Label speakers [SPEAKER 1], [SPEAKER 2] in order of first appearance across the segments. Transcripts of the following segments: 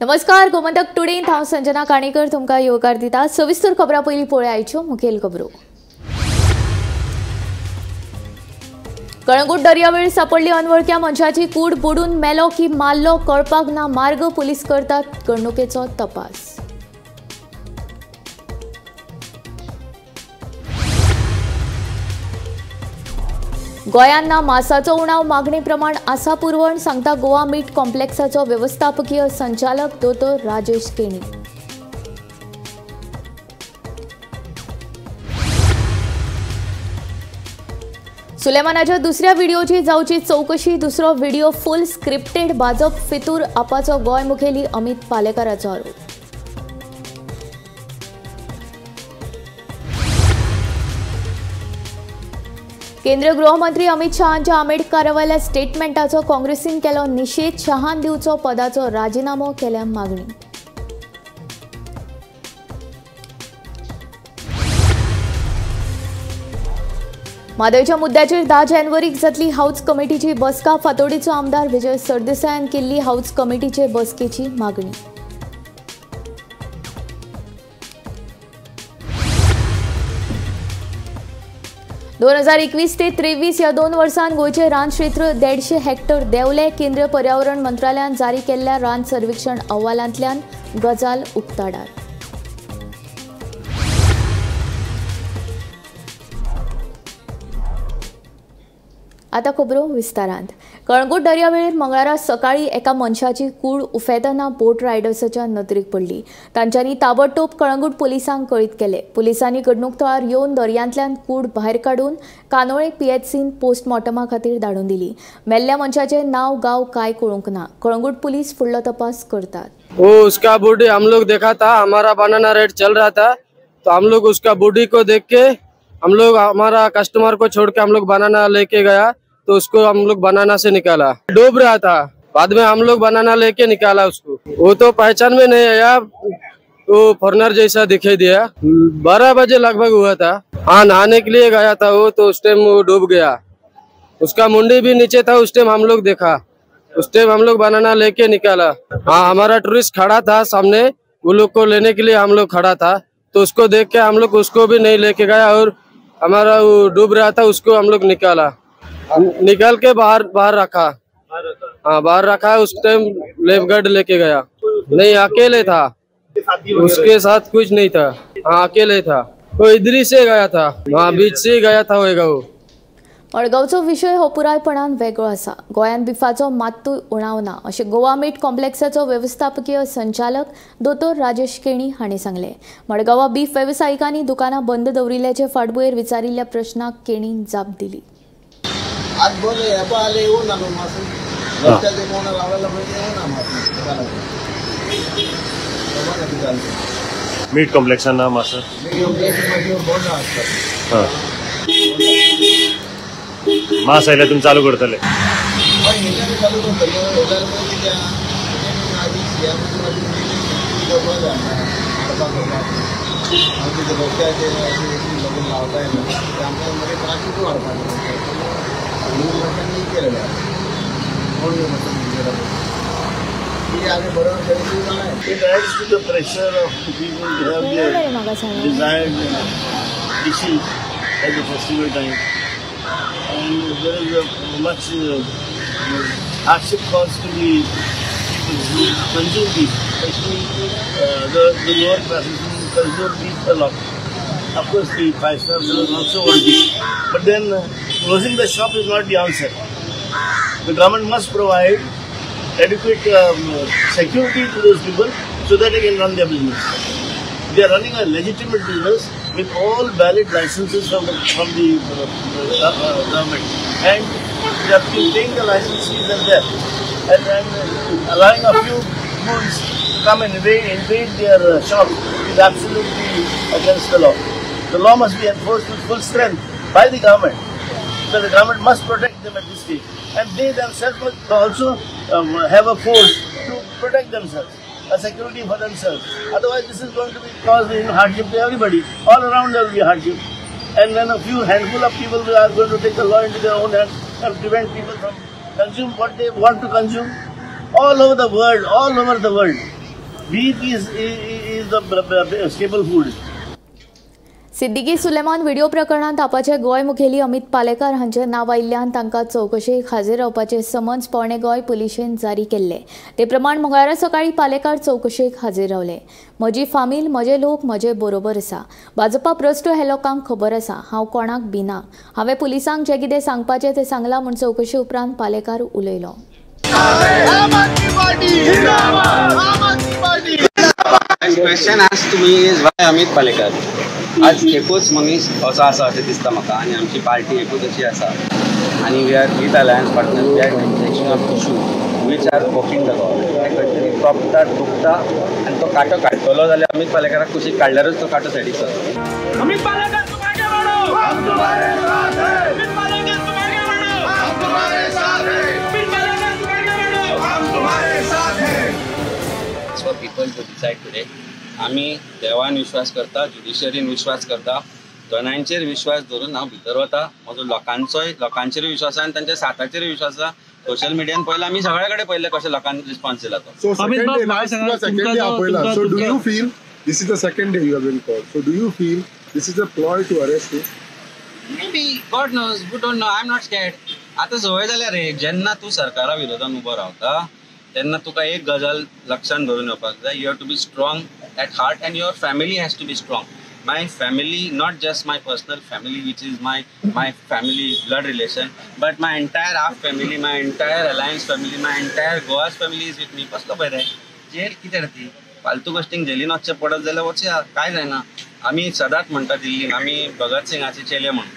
[SPEAKER 1] नमस्कार, गोमंतक टुडे हांव संजना काणेकर तुमकां येवकार दिता। सविस्तर खबरां पयलीं पळोवया आयच्यो मुखेल खबरो। कळंगूट दर्यावेळ सापडली अनवळख्या मनशाची कूड बुडून मेलो की मारलो कळपाक ना। मार्ग पुलीस करतात घडणुकेचो तपास। गोंयांना मासाचो उणाव मागणी प्रमाण आसा पुरवण सांगता गोवा मीट कॉम्प्लेक्साचो व्यवस्थापकीय संचालक दोतोर राजेश केणी। सुलेमानाच्या दुसऱ्या व्हिडिओची जावची चौकशी। दुसरो व्हिडिओ फुल स्क्रिप्टेड। भाजप फितूर आपाचो गोंय मुखेली अमित पालेकराचो आरोप। केंद्रीय गृहमंत्री अमित शहांच्या आंबेडकरावेल्या स्टेटमेंटाचो काँग्रेसीन केलो निषेध। शहान दिवचो पदाचो राजीनामो केल्या मागणी। म्हादयच्या मुद्द्याचेर 10 जानेवारीक जातली हाऊस कमिटीची बसका। फातोडीचो आमदार विजय सरदेसायान केल्ली हाऊस कमिटीचे बसकेची मागणी। दोन 2021 ते 2023 या 2 वर्सांत गोंयचे रान क्षेत्र 150 हेक्टर देंवले। केंद्रीय पर्यावरण मंत्रालयान जारी केल्ल्या रान सर्वेक्षण अहवालांतल्यान गजाल उक्ताडार। आता खबरो विस्तारांत। कळंगूट दर्यावेळेर मंगळारा सकाळी एका मनशाची कूड उफेतना बोट रायडर्साच्या नदरेक पडली। तांच्यांनी ताबडतोब कळंगूट पुलिसांक कळीत केले। पुलिसांनी घडणूक थळार येवन दर्यांतल्यान कूड भायर काडून कानोळे पीएचसीन पोस्टमॉर्टमा खातीर धाडून दिली। मेल्ल्या मनशाचे नाव गांव काय कळूंक ना। कळंगूट पुलीस फुडलो तपास करतात।
[SPEAKER 2] वो उसका बॉडी हम लोग देखा था, हमारा बनाना रेड चल रहा था तो हम लोग उसका बॉडी को देख के हम लोग हमारा कस्टमर को छोड़ के हम लोग बनाना लेके गया तो उसको हम लोग बनाना से निकाला। डूब रहा था, बाद में हम लोग बनाना लेके निकाला उसको। वो तो पहचान में नहीं आया, वो फॉरनर जैसा दिखाई दिया। 12 बजे लगभग हुआ था। हाँ, नहाने के लिए गया था वो, तो उस टाइम वो डूब गया। उसका मुंडी भी नीचे था, उस टाइम हम लोग देखा। उस टाइम हम लोग बनाना लेके निकाला। हाँ, हमारा टूरिस्ट खड़ा था सामने, वो लोग को लेने के लिए हम लोग खड़ा था तो उसको देख के हम लोग उसको भी नहीं लेके गया और हमारा वो डूब रहा था उसको हम लोग निकाल के बाहर रखा। हाँ, बाहर रखा। उस टाइम लेफ्ट गार्ड लेके गया। नहीं, अकेले था, उसके साथ कुछ नहीं था। हाँ, अकेले था। वो इधर से गया था, हाँ, बीच से गया था वो।
[SPEAKER 1] मडगांवचो विशय हो पुरायपणान वेगळो आसा। गोंयांत बिफाचो मात्तूय उणाव ना अशें गोवा मीट कॉम्प्लेक्साचो व्यवस्थापकीय संचालक दोतोर राजेश केणी हांणी सांगलें। मडगांवा बीफ वेवसायिकांनी दुकानां बंद दवरिल्ल्याचे फाटभुंयेर विचारिल्ल्या प्रश्नाक केणीन जाप दिली।
[SPEAKER 3] आज बोले आले येऊ ना मासे रस्त्याचे कोणा लावायला पाहिजे येऊ ना मासे
[SPEAKER 4] मीट कॉम्प्लेक्साना मासे
[SPEAKER 3] मीट कॉम्प्लेक्समध्ये बोर्ड असतात। हां,
[SPEAKER 4] मास आयल्यातून चालू करतले
[SPEAKER 3] पण हे चालू करतले हजार रुपये द्या आधी सियामध्ये बोर्ड आहे आमचे जे रस्त्याचे लोक लावताय ना त्यामुळे ट्रॅफिक वाढतात।
[SPEAKER 5] It adds to the pressure of the people to have their desired dishes at the festival time, and there is a much hardship caused to the people who consume beef, especially the lower classes who consume beef a lot. Of course, the 5-star villas also want beef, but then closing the shop is not the answer. The government must provide adequate security to those people so that they can run their business. They are running a legitimate business with all valid licenses from the government, and they have been paying the license fees and there, and allowing a few goods to come and invade their shop is absolutely against the law. The law must be enforced with full strength by the government. So the government must protect them at this stage, and they themselves must also have a force to protect themselves, a security for themselves. Otherwise, this is going to be cause hardship to everybody. All around there will be hardship, and then a few handful of people are going to take the law into their own hands and prevent people from consume what they want to consume. All over the world, Wheat is the staple food.
[SPEAKER 1] Siddiqui Suleman video प्रकरणात तापाचे गोंय मुखेली अमित पालेकर हांचे नांव आयिल्ल्यान तांकां चौकशेक हाजीर रावपाचे summons पोरणे गोंय पुलिशेन जारी केल्ले. ते प्रमाण मंगळारा सकाळी पालेकर चौकशेक हाजीर रावले. म्हजी फामील, म्हजे लोक म्हजे बरोबर आसा. भाजपा भ्रश्ट हे लोकांक खबर आसा. हांव कोणाक भिना. हांवें पुलिसांक जे कितें सांगपाचें तें सांगलां म्हूण चौकशे उपरांत पालेकर उलयलो.
[SPEAKER 6] Question asked to me is why Amit Palekar? आज एकूच मनीस असो आसा अशें दिसता म्हाका आनी आमची पार्टी एकूच अशी आसा आनी we are with alliance partners we are taking up issue which are poking the government खंय तरी प्रोपता दुखता आनी तो कांटो काडटलो जाल्यार अमित पालेकराक कुशीक काडल्यारूच तो कांटो सायडीक सरतलो. अमित पालेकर तुम्हारे वाडो हम तुम्हारे साथ हैं. अमित पालेकर तुम्हारे वाडो हम तुम्हारे साथ हैं. अमित पालेकर तुम्हारे वाडो हम तुम्हारे साथ हैं. It's for people to decide today. आमी देवान विश्वास करता, ज्युडिशरीन विश्वास करता, दोनांचेर विश्वास धरून हांव भितर वता. म्हजो लोकांचेर विश्वास आसा आनी तांच्या साथाचेर विश्वास आसा. सोशल मिडियान पयलें आमी सगळे कडेन पयलें कशें लोकांनी रिस्पॉन्स दिला तो.
[SPEAKER 7] So second day आपयला. So do you feel this is the second day you have been called? So do you feel this is a ploy to arrest you?
[SPEAKER 6] Maybe, God knows, we don't know. I'm not scared. आता सवय जाल्या रे, जेन्ना तूं सरकारा विरोधान उबो रावता तेन्ना तुका एक गजाल लक्षांत धरून येवपाक जाय. You have to be strong at heart and your family has to be strong. My family, not just my personal family which is my family blood relation, but my entire half family, my entire alliance family, my entire Goa's family is with me. कसलो बरें gel कितें ती फालतू गोष्टींक जेलीन वचचें पडत जाल्यार वचया, काय जायना. आमी सदांच म्हणटा दिल्लीन आमी भगत सिंगाचे चेले म्हणून.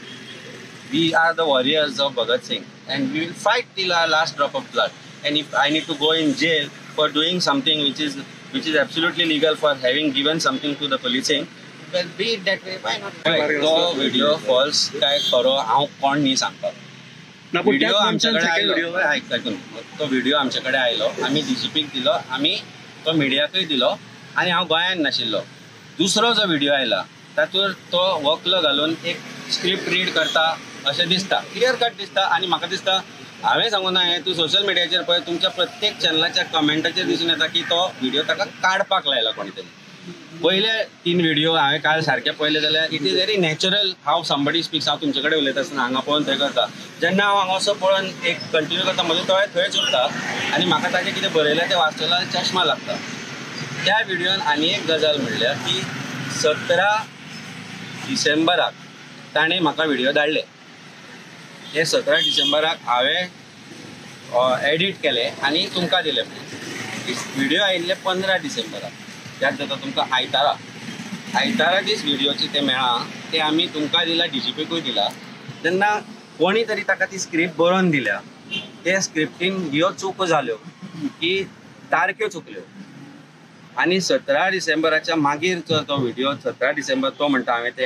[SPEAKER 6] We are the warriors of Bhagat Singh and we will fight till our last drop of blood. And if I need to go in jail for doing something which is absolutely legal, for having given something to the policing, well, be it that way, why not? तो video false काय खरो हांव कोण न्ही सांगपाक. Video आमचे कडेन आयलो, आयकून तो व्हिडिओ आमचे कडेन आयलो, आमी डीजीपीक दिलो, आमी तो मिडियाकूय दिलो आनी हांव गोंयांत नाशिल्लो. दुसरो जो व्हिडिओ आयला तातूंत तो वकलो घालून एक स्क्रिप्ट रीड करता अशें दिसता, क्लियर कट दिसता. आनी म्हाका दिसता हांवें सांगून ना हें तूं सोशल मिडियाचेर पळय तुमच्या प्रत्येक चॅनलाच्या कमेंटाचेर दिसून येता की तो व्हिडिओ ताका काडपाक लायला कोणी तरी. पयले 3 व्हिडिओ हांवें काल सारके पळयले जाल्यार it is very natural how somebody speaks. हांव तुमचे कडेन उलयता आसतना हांगा पळोवन थंय करता. जेन्ना हांव हांगा असो पळोवन एक कंटिन्यू करता म्हजे दोळे थंयच उरता आनी म्हाका ताचें कितें बरयलें तें वाचतलो आनी चश्मा लागता. त्या व्हिडिओन आनी एक गजाल म्हणल्या की 17 डिसेंबराक ताणें म्हाका व्हिडिओ धाडले. हे 17 डिसेंबराक हांवें एडिट केले आनी तुमकां दिले. व्हिडिओ आयिल्ले 15 डिसेंबराक. त्यात जाता तुमकां आयतारा दीस व्हिडिओचे ते मेळ्ळा ते आमी तुमकां दिला, डीजीपीकूय दिला. तेन्ना कोणी तरी ताका ती स्क्रिप्ट बरोवन दिल्या. ते स्क्रिप्टीन ह्यो चूक जाल्यो की तारख्यो चुकल्यो आनी 17 डिसेंबराच्या मागीर तो व्हिडिओ 17 डिसेंबर तो म्हणटा हांवें ते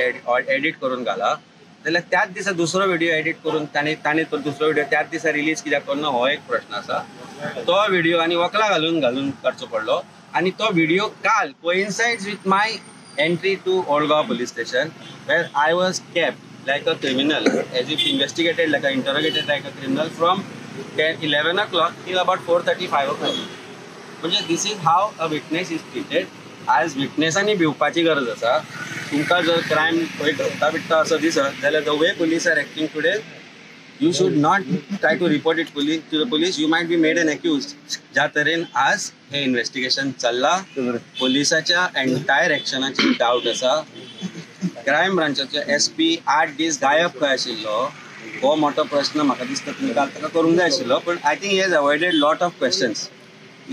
[SPEAKER 6] एडिट करून घाला जाल्यार त्याच दिसा दुसरो व्हिडिओ एडिट करून ताणें तो दुसरो व्हिडिओ त्याच दिसा रिलीज कित्याक करना हो एक प्रश्न आसा. तो व्हिडिओ आनी वकला घालून करचो पडलो आनी तो video call coincides with my entry to old Goa police station where I was kept like a criminal as if investigated like interrogated like a criminal from 11 o'clock till about 4:30, 5 o'clock. म्हणजे this is how a witness is treated. आज विटनेसांनी भिवपाची गरज आसा. तुमकां जर crime खंय घडटा बिडटा असो दिसत जाल्यार the way police are acting today you should not try to report it to the police. You might be made an accused. ज्या तरेन आज हे इन्व्हेस्टिगेशन चल्लां पुलिसाच्या एंटायर एक्शनाची डावट आसा. क्रायम ब्रांचाचो SP 8 दीस गायब खंय आशिल्लो हो मोठो प्रश्न म्हाका दिसता तुमी काल ताका करूंक जाय आशिल्लो. पूण I think he has avoided lot of questions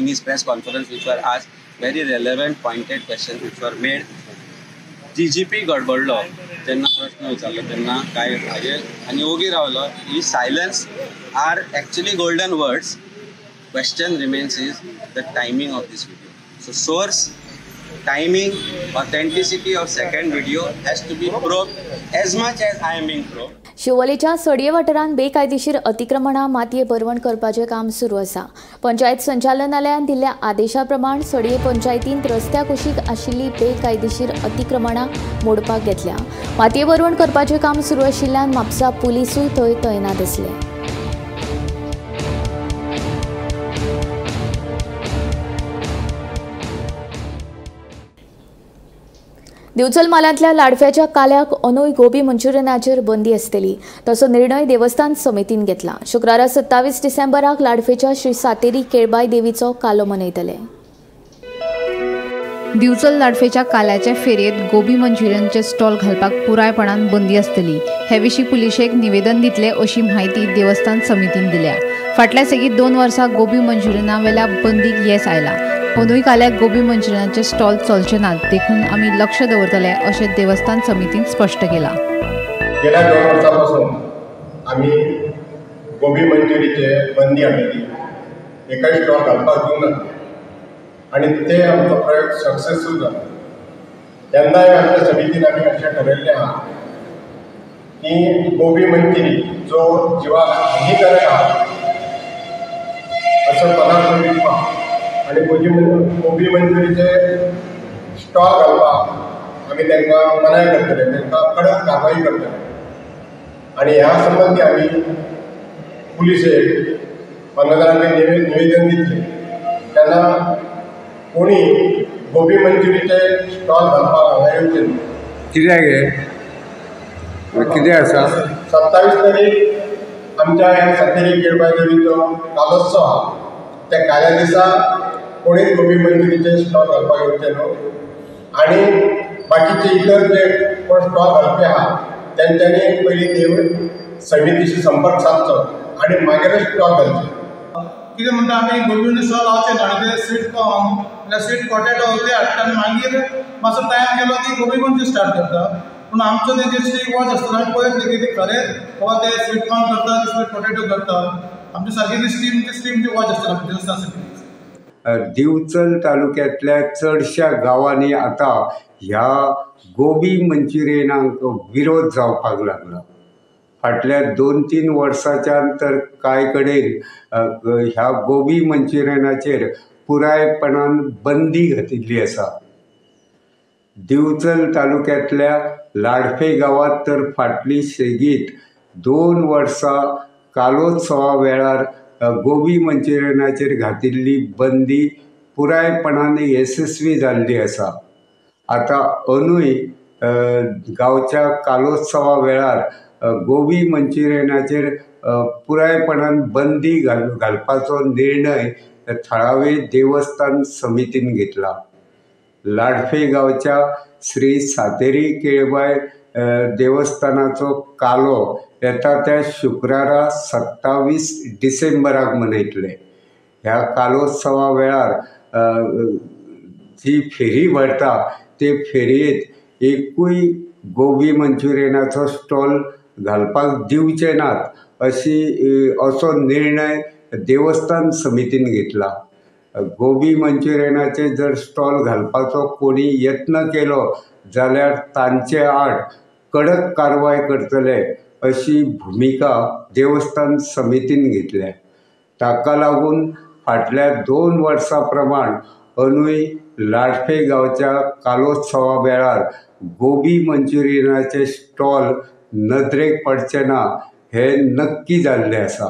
[SPEAKER 6] in his press conference which were asked, very relevant pointed questions which were made. DGP गडबडलो जेन्ना प्रश्न विचारलो तेन्ना काय हाजेर आनी ओगी रावलो. ही silence are actually golden words. Question remains is the timing of this video. So source, timing, authenticity of second video has to be probed as much as I am being probed.
[SPEAKER 1] शिवोलेच्या सडये वाठारांत बेकायदेशीर अतिक्रमणां मातये भरवण करपाचें काम सुरू आसा. पंचायत संचालनालयान दिल्ल्या आदेशा प्रमाण सडये पंचायतींत रस्त्या कुशीक आशिल्लीं बेकायदेशीर अतिक्रमणां मोडपाक घेतल्या. मातये भरवण करपाचें काम सुरू आशिल्ल्यान म्हापसा पुलिसूय थंय तैनात आसले. दिवचल मालांतल्या लाडफ्याच्या काल्याक अंदूय गोबी मंचुरियनाचेर बंदी आसतली तसो निर्णय देवस्थान समितीन घेतला। शुक्रारा 27 डिसेंबराक लाडफेच्या श्री सातेरी केळबाई देवीचो कालो मनयतले।
[SPEAKER 8] दिवचल लाडफेच्या काल्याच्या फेरयेत गोबी मंचुरियनचे स्टॉल घालपाक पुरायपणान बंदी आसतली हे विशीं पुलिशेक निवेदन दितले अशी माहिती देवस्थान समितीन दिल्या। फाटल्या सेगीत 2 वर्सां गोबी मंचुरियना वेल्या बंदीक येस आयला। अंदूय काल्याक गोबी मंचुरियनाचे स्टॉल चलचे नात देखून आमी लक्ष दवरतले अशें देवस्थान समितीन स्पश्ट केलां।
[SPEAKER 9] गेल्या 2 वर्सांपासून आमी गोबी मंचुरियनचे बंदी हाडलेली, एकय स्टॉल घालपाक दिवना आणि ते आमचो प्रयोग सक्सेसफूल जाला। तेन्नाय आमच्या समितीन आमी अशें ठरयल्लें आहा की गोबी मंचुरियन जो जिवाक हानिकारक आहा असो पदार्थ विकपाक आणि गोबी मंचुरियनचे स्टॉल घालपाक आमी तांकां मनाय करतले, तांकां कडक कारवाई करतले आणि ह्या संबंधी आमी पुलिशेक पंतप्रधानांक निवेदन दितले। तेन्ना कोणी गोबी मंचुरियनचे स्टॉल घालपाक हांगा येवचे न्हू।
[SPEAKER 10] कितें आसा
[SPEAKER 9] 27 तारीख आमच्या ह्या सातेरी केळबाई देवीचो कालोत्सव आहा। त्या काल्या दिसा कोणी गोबी मंचुरियनचे स्टॉल घालपाक येवचे न्हू आणि बाकीचे इतर जे कोण स्टॉल घालपी आहा तेंच्यांनी पयलीं देव समितीशी संपर्क सादचो आणि मागीरच स्टॉल घालचे।
[SPEAKER 11] कितें म्हणटा आमी गोबी स्टॉल लावचे ना आनी ते स्वीट कॉर्न ना स्वीट पोटेटो ते हाडटा आनी मागीर मातसो टायम गेलो की गोबी मंचुरी स्टार्ट करता। पूण आमचो तेजे स्ट्रीक वॉच आसता आमी पळयत की ते खरेंच बाबा ते स्वीट कॉर्न करता स्वीट पोटेटो करता। आमची सारकी ती स्ट्रीमची वॉच आसता देवस्थान समिती।
[SPEAKER 10] दिवचल तालुक्यांतल्या चडशा गांवांनी आतां ह्या गोबी मंचुरियनाक विरोध जावपाक लागला। फाटल्या 2-3 वर्सांच्यान तर कांय कडेन ह्या गोबी मंचुरियनाचेर पुरायपणान बंदी घातिल्ली आसा। दिवचल तालुक्यांतल्या लाडफे गांवांत तर फाटली सेगीत 2 वर्सां कालोत्सवा वेळार गोबी मंचुरियनाचेर घातिल्ली बंदी पुरायपणान येसस्वी जाल्ली आसा। आतां अंदूय गांवच्या कालोत्सवा वेळार गोबी मंचुरियनाचेर पुरायपणान बंदी घालपाचो निर्णय थळावे देवस्थान समितीन घेतला। लाडफे गांवच्या श्री सातेरी केळबाई देवस्थानाचो कालो येता त्या शुक्रारा 27 डिसेंबराक मनयतले। ह्या कालोत्सवा वेळार जी फेरी भरता ते फेरयेत एकूय गोबी मंचुरियनाचो स्टॉल घालपाक दिवचे नात असो निर्णय देवस्थान समितीन घेतला। गोबी मंचुरियनाचे जर स्टॉल घालपाचो कोणी यत्न केलो जाल्यार तांचे आड कडक कारवाय करतले अशी भुमिका देवस्थान समितीन घेतल्या। ताका लागून फाटल्या 2 वर्सां प्रमाण अंदूय लाडफे गांवच्या कालोत्सवा वेळार गोबी मंचुरियनाचे स्टॉल नदरेक पडचे ना हे नक्की जाल्लें आसा।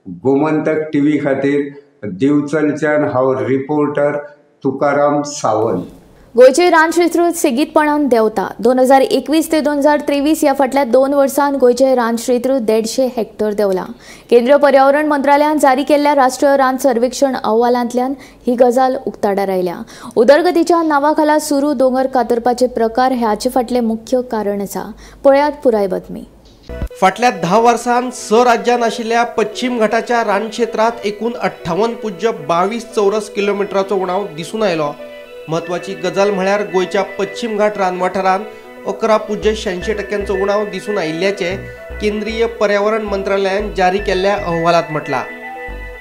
[SPEAKER 10] गोमंतक टीव्ही खातीर दिवचलच्यान हांव रिपोर्टर तुकाराम सावंत।
[SPEAKER 1] गोयचे रान क्षेत्र सेगीतपणान देंवता। 2021 ते 2023 ह्या फाटल्या 2 वर्सांत गोयचे रान क्षेत्र 150 हेक्टर देंवलां। केंद्रीय पर्यावरण मंत्रालयान जारी केल्ल्या राष्ट्रीय रान सर्वेक्षण अहवालांतल्यान ही गजाल उक्ताडार आयल्या। उदरगतीच्या नांवा खाला सुरू दोंगर कातरपाचे प्रकार हाचे फाटलें मुख्य कारण आसा। पळयात पुराय बातमी।
[SPEAKER 12] फाटल्या 10 वर्सांत 6 राज्यांत आशिल्ल्या पश्चिम घाटाच्या रान क्षेत्रात एकूण 58.22 चौरस किलोमिटराचो उणाव दिसून आयलो। महत्वाची गजाल म्हळ्यार गोयच्या पश्चिम घाट रान वाठारांत 11.86% उणाव दिसून आयिल्ल्याचे केंद्रीय पर्यावरण मंत्रालयान जारी केल्ल्या अहवालात म्हटला।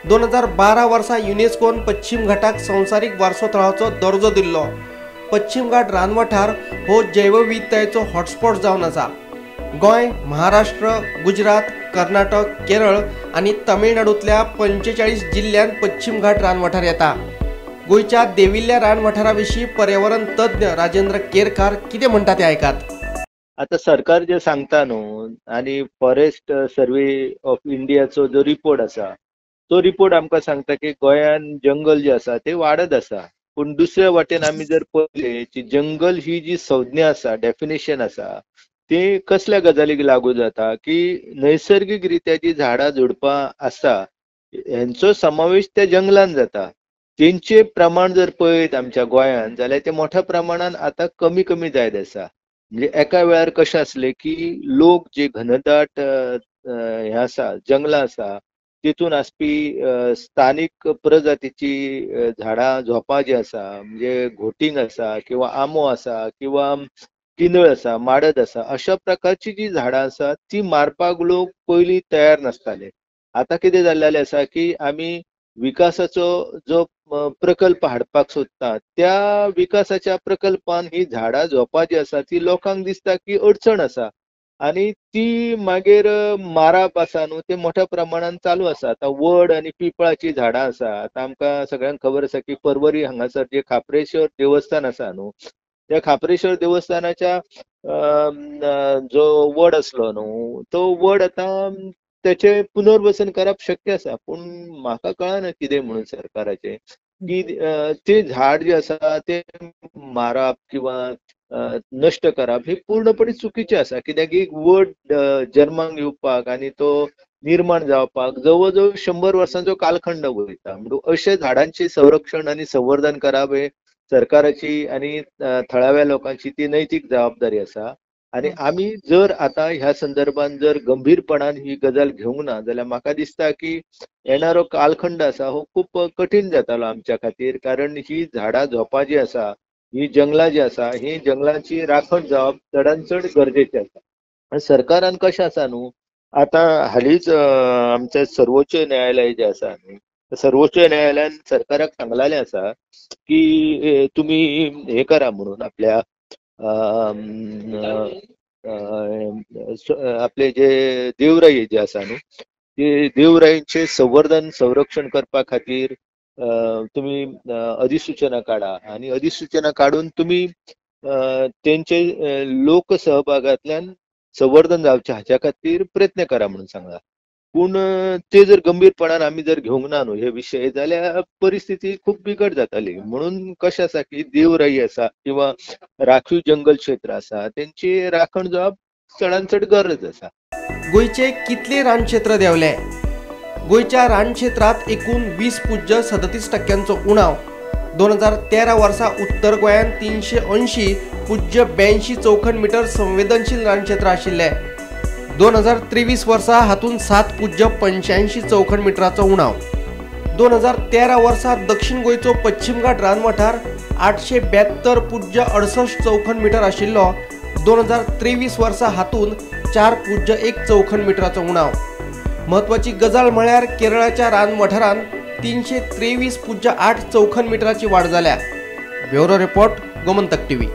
[SPEAKER 12] 2012 वर्सा युनेस्कोन पश्चिम घाटाक संवसारीक वारसो थळाचो दर्जो दिल्लो। पश्चिम घाट रान वाठार हो जैवविविधतायेचो हॉटस्पॉट जावन आसा। गोंय, महाराष्ट्र, गुजरात, कर्नाटक, केरळ आणि तमिळनाडूतल्या 45 जिल्ह्यांत पश्चिम घाट रान वाठार येता। गोयच्या देविल्ल्या रान वाठाराविशीं पर्यावरण तज्ञ राजेंद्र केरकार कितें म्हणटा ते आयकात।
[SPEAKER 13] आता सरकार जे सांगता न्हू आणि फॉरेस्ट सर्वे ऑफ इंडियाचो जो रिपोर्ट आसा तो रिपोर्ट आमकां सांगता की गोंयान जंगल जे आसा ते वाडत आसा पण दुसऱ्या वाटेन आम्ही जर पळयले की जंगल ही जी संज्ञा आसा, डेफिनेशन आसा, ते कसल्या गजालीक लागू जाता की नैसर्गिकरित्या जी झाडां झुडपां आसा यांचो समावेश त्या जंगलान जाता. तेंचे प्रमाण जर पळयत आमच्या गोंयांत जाल्यार ते मोठ्या प्रमाणात आता कमी कमी जायत आसा. म्हणजे एका वेळार कशें आसलें की लोक जे घनदाट हे आसा जंगलां आसा तितून आसपी स्थानिक प्रजातीची झाडां झोपां जी आसा म्हणजे घोटींग आसा किंवा आमो आसा किंवा किनळ आसा, माडत आसा, अशा प्रकारची जी झाडां आसा ती मारपाक लोक पयलीं तयार नासताले. आता कितें जाल्लेलें आसा की आमी विकासाचो जो प्रकल्प हाडपाक सोदता त्या विकासाच्या प्रकल्पान ही झाडां झोपां जी आसा ती लोकांक दिसता की अडचण आसा आणि ती मागीर मारप आसा न्हू ते मोठ्या प्रमाणात चालू आसा. आता वड आणि पिंपळाची झाडां आसा. आता आमकां सगळ्यांक खबर आसा की पर्वरी हांगासर जे खापरेश्वर देवस्थान आसा न्हू त्या खापरेश्वर देवस्थानाच्या जो वड आसलो न्हू तो वड आता त्याचे पुनर्वसन करप शक्य आसा. पूण म्हाका कळना कितें म्हणून सरकाराचे की ते झाड जे आसा ते मारप किंवा नष्ट करप हे पूर्णपणे चुकीचे आसा. कित्याक एक वड जन्माक येवपाक आनी तो निर्माण जावपाक जवळ जवळ 100 वर्सांचो कालखंड वयता. म्हणून अशा झाडांचे संरक्षण आणि संवर्धन करप हे सरकाराची आणि थळाव्या लोकांची ती नैतीक जबाबदारी आसा. आणि आम्ही जर आता ह्या संदर्भात जर गंभीरपणान ही गजाल घेवंक ना जाल्यार म्हाका दिसता की येणारो कालखंड आसा हो खूप कठीण जातालो आमच्या खातीर. कारण ही झाडां झोपां जी आसा ही जंगलां जी आसा ही जंगलांची राखण जावप चडांत चड गरजेचें आसा. आनी सरकारान कशें आसा न्हू आता हालींच आमचें सर्वोच्च न्यायालय जें आसा न्हू सर्वोच्च न्यायालयान सरकाराक सांगलेलें आसा की तुमी हे करा म्हणून आपल्या आपले जे देवराई जे आसा न्हू ते देवराईंचे संवर्धन संरक्षण करपा खातीर तुम्ही अधिसूचना काढा आणि अधिसूचना काढून तुम्ही तेंचे लोकसहभागांतल्यान संवर्धन जावचे हाच्या खातीर प्रयत्न करा म्हणून सांगला. पूण ते जर गंभीरपणान आमी जर घेवंक ना न्हू हे विशय जाल्यार परिस्थिती खूप बिकट जाताली. म्हणून कशें आसा की देवराई आसा किंवा राखीव जंगल क्षेत्र आसा तेंची राखण जावप चडांत चड गरज आसा.
[SPEAKER 12] गोंयचे कितले रानक्षेत्र देंवले? गोंयच्या रानक्षेत्रात एकूण 20.37% उणाव. 2013 वर्सा उत्तर गोंयांत 380.82 चौखण मीटर संवेदनशील रानक्षेत्र आशिल्ले. 2023 वर्सा हातून 7.85 चौखण मिटराचो उणाव. 2013 वर्सा दक्षिण गोंयचो पश्चिम घाट रानवठार 872.68 चौखण मिटर आशिल्लो. 2023 वर्सा हातून 4.1 चौखण मिटराचो उणाव. महत्वाची गजाल म्हळ्यार केरळाच्या रानवठारांत 323.8 चौखण मिटराची वाड जाल्या. Bureau report Gomantak TV.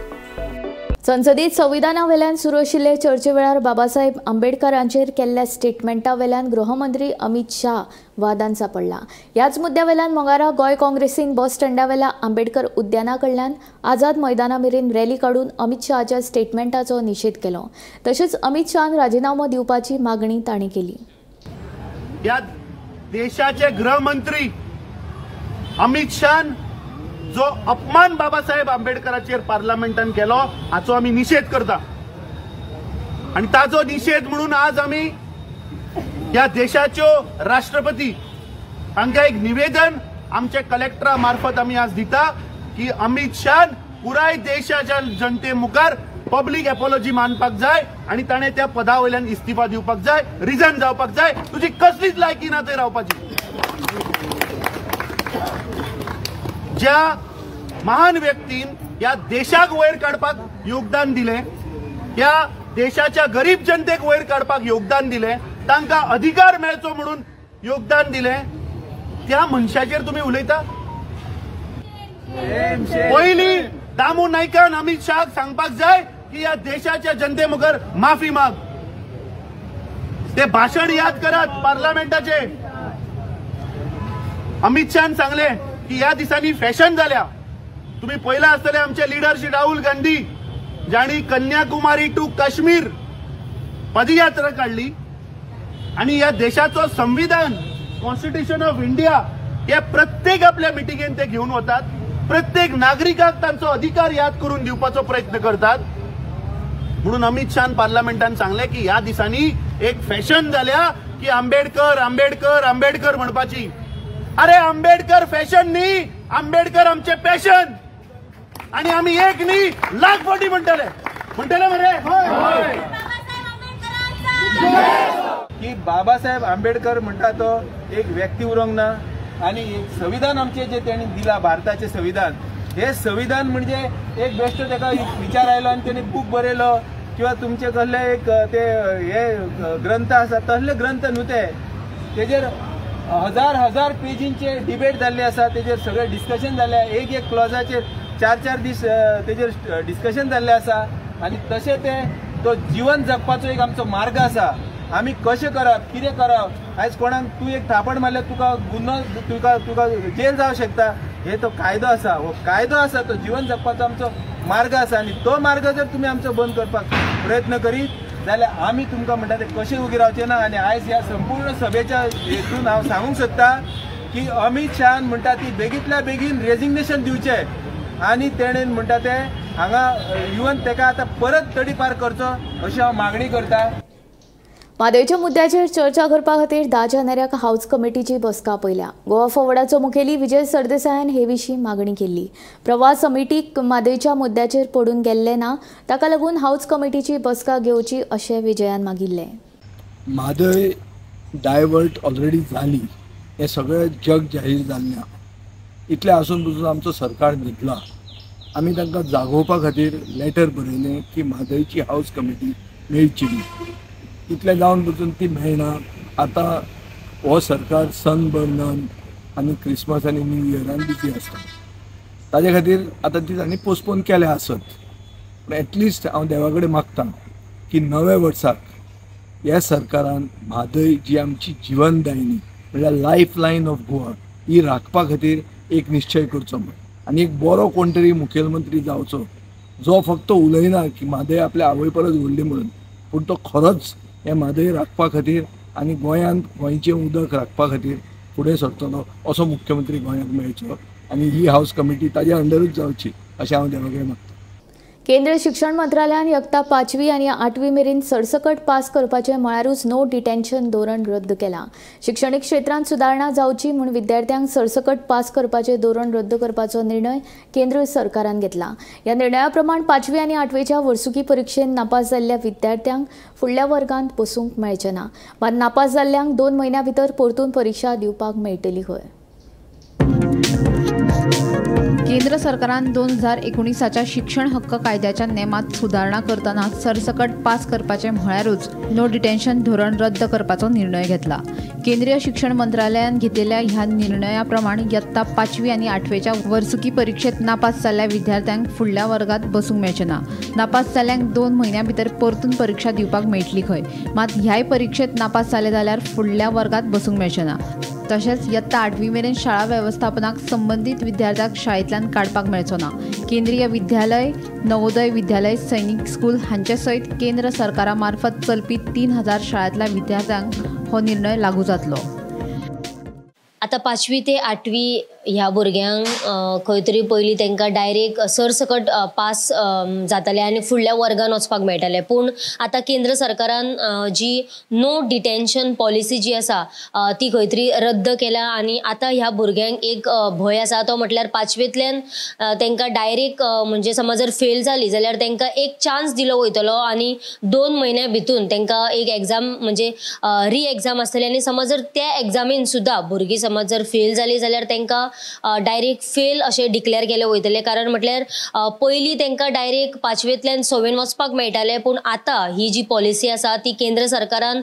[SPEAKER 1] संसदेत संविधाना वेल्यान सुरू आशिल्ले चर्चे वेळार बाबासाहेब आंबेडकरांचेर केल्ल्या स्टेटमेंटा वेल्यान गृहमंत्री अमित शाह वादान सापडला. ह्याच मुद्द्या वेल्यान मंगळारा गोंय काँग्रेसीन बस स्टँडा वेल्या आंबेडकर उद्याना कडल्यान आझाद मैदाना मेरेन रॅली काडून अमित शहाच्या स्टेटमेंटाचो निशेध केलो. तशेंच अमित शहान राजीनामो दिवपाची मागणी तांणी केली.
[SPEAKER 14] या देशाचे गृहमंत्री अमित शाहन जो अपमान बाबासाहेब आंबेडकरांचेर पार्लमेंटान केलो हाचो आमी निषेध करता. आणि ताचो निषेध म्हणून आज आमी या देशाच्यो राष्ट्रपती हांकां एक निवेदन आमच्या कलेक्टरा मार्फत आमी आज दिता की अमित शाहन पुराय देशाच्या जनते मुखार पब्लीक एपॉलॉजी मानपाक जाय आणि ताणें त्या पदा वयल्यान इस्तिफा दिवपाक जाय, रिझायन जावपाक जाय. तुजी कसलीच लायकी ना थंय रावपाची. ज्या महान व्यक्तीन या देशाक वयर काडपाक योगदान दिले, या देशाच्या गरीब जनतेक वयर काडपाक योगदान दिले, तांकां अधिकार मेळचो म्हणून योगदान दिले, त्या मनशाचेर तुम्ही उलयता. पयली दामू नायकान अमित शाहाक सांगपाक जाय की या देशाच्या जनते मुखार माफी माग. ते भाषण याद करात पार्लमेंटाचे. अमित शहान सांगले की या दिसांनी फॅशन जाल्या. तुम्ही पहिला आसतले आमचे लिडर श्री राहुल गांधी ज्यांनी कन्याकुमारी टू काश्मीर पदयात्रा काढली आणि या देशाचो संविधान कॉन्स्टिट्यूशन ऑफ इंडिया हे प्रत्येक आपल्या मिटिंगेन ते घेऊन वतात. प्रत्येक नागरिकाक तांचो अधिकार याद करून दिवपाचो प्रयत्न करतात. म्हणून अमित शाह पार्लमेंटान सांगले की ह्या दिसांनी एक फॅशन जाल्या की आंबेडकर आंबेडकर आंबेडकर म्हणपाची. अरे आंबेडकर फॅशन न्ही, आंबेडकर आमचे पॅशन. आणि आम्ही एक न्ही लाख फावटी म्हणटले मरे
[SPEAKER 15] की बाबासाहेब आंबेडकर म्हणटा तो एक व्यक्ती उरोंक ना आणि एक संविधान आमचे जे त्यांनी दिला भारताचे संविधान, हे संविधान म्हणजे एक बेश्टो ताका विचार आयलो आणि त्यांनी बूक बरयलो किंवा तुमचे कसले एक ते हे ग्रंथ आसा तसले ग्रंथ न्हू ते. तेजेर हजार पेजींचे डिबेट जाल्ले आसा, तेजेर सगळे डिस्कशन जाल्ले, एक क्लॉजाचेर 4 दीस तेजेर डिस्कशन जाल्ले आसा. आणि तशें ते तो जीवन जगपाचो एक आमचो मार्ग आसा. आमी कशें करप, कितें करप, आयज कोणाक तूं एक थापण मारल्यार तुका गुन्हो, तुका जेल जावं शकता. हे तो कायदो आसा, हो कायदो आसा, तो जीवन जगपाचो आमचो मार्ग आसा. आणि तो मार्ग जर तुमी आमचो बंद करपाक प्रयत्न करीत जाल्यार आमी तुमकां म्हणटा ते कशें उगी रावचे ना. आणि आयज ह्या संपूर्ण सभेच्या हेतून हांव सांगूंक सोदता की अमित शाह म्हणटा ती बेगींतल्या बेगीन रेजिग्नेशन दिवचे आणि तेणेन म्हणटा ते हांगा इवन तेका आतां परत तडीपार करचो अशी हांव मागणी करता.
[SPEAKER 1] म्हादयच्या मुद्द्याचेर चर्चा करपा खातीर 10 जानेराक हाऊस कमिटीची बसका आपयल्या. गोवा फॉरवर्डाचो मुखेली विजय सरदेसायान हे विशीं मागणी केल्ली. प्रवास समितीक म्हादयच्या मुद्द्याचेर पडून गेल्ले ना, ताका लागून हाऊस कमिटीची बसका घेवची अशें विजयान मागिल्लें.
[SPEAKER 16] म्हादय डायवर्ट ऑलरेडी जाली, हे सगळें जग जाहीर जाल्लें. इतले आसून पसून आमचो सरकार न्हिदला. आमी तांकां जागोवपा खातीर लेटर बरयलें की म्हादयची हाऊस कमिटी मेळची. इतलें जावन पसून ती मेळना. आतां हो सरकार सनबर्नान आनी क्रिसमस आनी न्यू इयरान बिजी आसता. ताजे खातीर आतां ती तांणी पोस्टपोन केलें आसत. पूण एटलिस्ट हांव देवा कडेन मागतां की नव्या वर्साक ह्या सरकारान म्हादय जी आमची जिवनदायिनी म्हणल्यार लायफ लायन ऑफ गोवा ही राखपा खातीर एक निश्चय करचो आनी एक बरो कोण तरी मुखेलमंत्री जावचो जो फक्त उलयना की म्हादय आपल्या आवय परस व्हडली म्हणून, पूण तो खरोच हे म्हादय राखपा खातीर आनी गोंयांत गोंयचें उदक राखपा खातीर फुडें सरतलो असो मुख्यमंत्री गोंयांत मेळचो. आनी ही हाऊस कमिटी ताज्या अंडरूच जावची अशें हांव देवा कडेन मागतां.
[SPEAKER 1] केंद्रीय शिक्षण मंत्रालयान इयत्ता 5वी आनी 8वी मेरेन सरसकट पास करपाचें म्हळ्यारूच नो डिटेन्शन धोरण रद्द केलां. शिक्षणीक क्षेत्रांत सुदारणा जावची म्हूण विद्यार्थ्यांक सरसकट पास करपाचें धोरण रद्द करपाचो निर्णय केंद्र सरकारान घेतला. ह्या निर्णया प्रमाण 5वी आनी 8वेच्या वर्सुकी परीक्षेंत नापास जाल्ल्या विद्यार्थ्यांक फुडल्या वर्गांत बसूंक मेळचें ना. मात नापास जाल्ल्यांक 2 म्हयन्यां भितर परतून परीक्षा दिवपाक मेळटली. खंय
[SPEAKER 8] केंद्र सरकारान 2019च्या शिक्षण हक्क कायद्याच्या नेमात सुधारणा करतना सरसकट पास करपाचें म्हळ्यारूच नो डिटेन्शन धोरण रद्द करपाचो निर्णय घेतला. केंद्रीय शिक्षण मंत्रालयान घेतिल्ल्या ह्या निर्णया प्रमाण इयत्ता 5वी आनी 8वेच्या वर्सुकी परीक्षेत नापास जाल्ल्या विद्यार्थ्यांक फुडल्या वर्गात बसूंक मेळचें ना. नापास जाल्ल्यांक 2 म्हयन्यां भितर परतून परीक्षा दिवपाक मेळटली. खंय मात ह्याय परीक्षेत नापास जाले जाल्यार फुडल्या वर्गात बसूंक मेळचें ना. तशेंच इयत्ता 8वी मेरेन शाळा वेवस्थापनाक संबंधित विद्यार्थ्यांक शाळेंतल्यान काडपाक मेळचो ना. केंद्रीय विद्यालय, नवोदय विद्यालय, सैनीक स्कूल हांचे सयत केंद्र सरकारा मार्फत चलपी 3000 शाळेंतल्या विद्यार्थ्यांक हो निर्णय लागू जातलो.
[SPEAKER 17] आता 5वी ते 8वी ह्या भुरग्यांक खंय तरी पयलीं तांकां डायरेक्ट सरसकट पास जाताले आनी फुडल्या वर्गान वचपाक मेळटाले. पूण आतां केंद्र सरकारान जी नो डिटेन्शन पॉलिसी जी आसा ती खंय तरी रद्द केल्या. आनी आतां ह्या भुरग्यांक एक भंय आसा तो म्हटल्यार 5वेंतल्यान तांकां डायरेक्ट म्हणजे समज जर फेल जाली जाल्यार तांकां एक चान्स दिलो वयतलो आनी 2 म्हयन्यां भितून तांकां एक एग्जाम म्हणजे री एग्जाम आसतली. आनी समज जर त्या एग्जामीन सुद्दां भुरगीं समज जर फेल जाली जाल्यार तांकां डायरेक्ट फेल अशें डिक्लेअर केले वयतले. कारण म्हटल्यार पयलीं तांकां डायरेक्ट 5वेंतल्यान 6वेन वचपाक मेळटाले. पूण आतां ही जी पॉलिसी आसा ती केंद्र सरकारान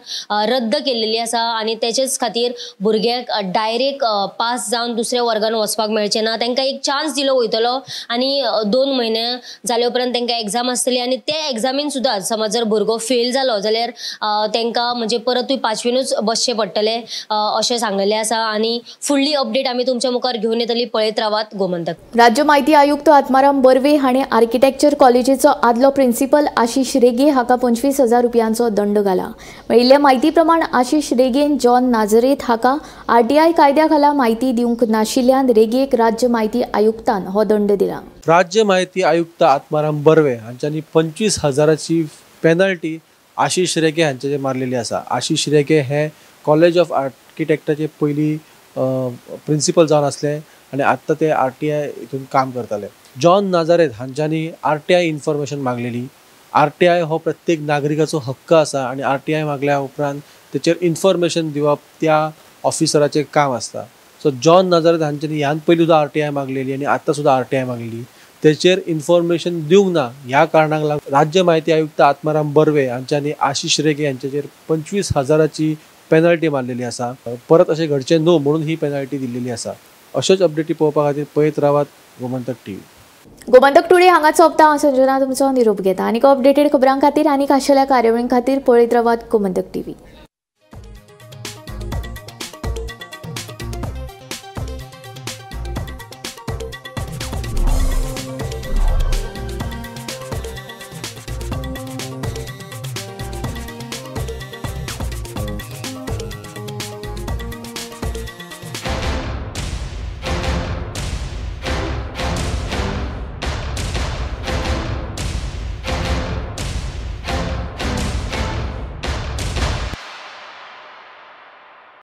[SPEAKER 17] रद्द केल्लेली आसा आनी तेचेच खातीर भुरग्यांक डायरेक्ट पास जावन दुसऱ्या वर्गान वचपाक मेळचें ना. तांकां एक चान्स दिलो वयतलो आनी 2 म्हयने जाले उपरांत तांकां एग्जाम आसतली आनी त्या एग्जामीन सुद्दां समज जर भुरगो फेल जालो जाल्यार तांकां म्हणजे परतूय 5वेनूच बसचें पडटलें अशें सांगलेलें आसा. आनी फुडली अपडेट आमी तुमच्या मुखार तुमच्यावर घेऊन येतली पळयत रावात गोमंतक।
[SPEAKER 1] राज्य माहिती आयुक्त आत्माराम बर्वे हाणें आर्किटेक्चर कॉलेजीचो आदलो प्रिन्सिपल आशिष रेगे हाका 25,000 रुपयांचो दंड घाला। मेळिल्ल्या म्हायती प्रमाण आशिष रेगेन जॉन नाझरेथ हाका RTI कायद्या खाला म्हायती दिवंक नाशिल्ल्यान रेगेक राज्य माहिती आयुक्तान हो दंड दिला।
[SPEAKER 18] राज्य माहिती आयुक्त आत्माराम बर्वे हांच्यांनी 25,000ची पेनल्टी आशिष रेगे हांचेर मारलेली आसा। आशिष रेगे हे कॉलेज ऑफ आर्किटेक्टाचे पयलीं प्रिन्सिपल जावन आसले आनी आत्तां ते RTI हितून काम करताले। जॉन नाझारेथ हांच्यांनी RTI इन्फॉर्मेशन मागलेली। RTI हो प्रत्येक नागरिकाचो हक्क आसा आनी RTI मागल्या उपरांत तेचेर इन्फॉर्मेशन दिवप त्या ऑफिसराचें काम आसता। सो जॉन नाझारेथ हांच्यांनी ह्यान पयलीं सुद्दां RTI मागलेली आनी आत्तां सुद्दां RTI मागलेली, तेचेर इन्फॉर्मेशन दिवंक ना। ह्या कारणाक लागून राज्य माहिती आयुक्त आत्माराम बर्वे हांच्यांनी आशिष रेगे हांचेर 25,000ची पेनल्टी मारलेली आसा। परत अशें घडचें न्हू म्हणून ही पेनल्टी दिल्लेली आसा। अश्योच अपडेटी पळोवपा खातीर पळयत रावात गोमंतक TV।
[SPEAKER 1] गोमंतक टुडे हांगा सोंपता। हांव संजना तुमचो निरोप घेता। आनीक अपडेटेड खबरां खातीर आनीक आशिल्ल्या कार्यावळीं खातीर पळयत रावात गोमंतक TV।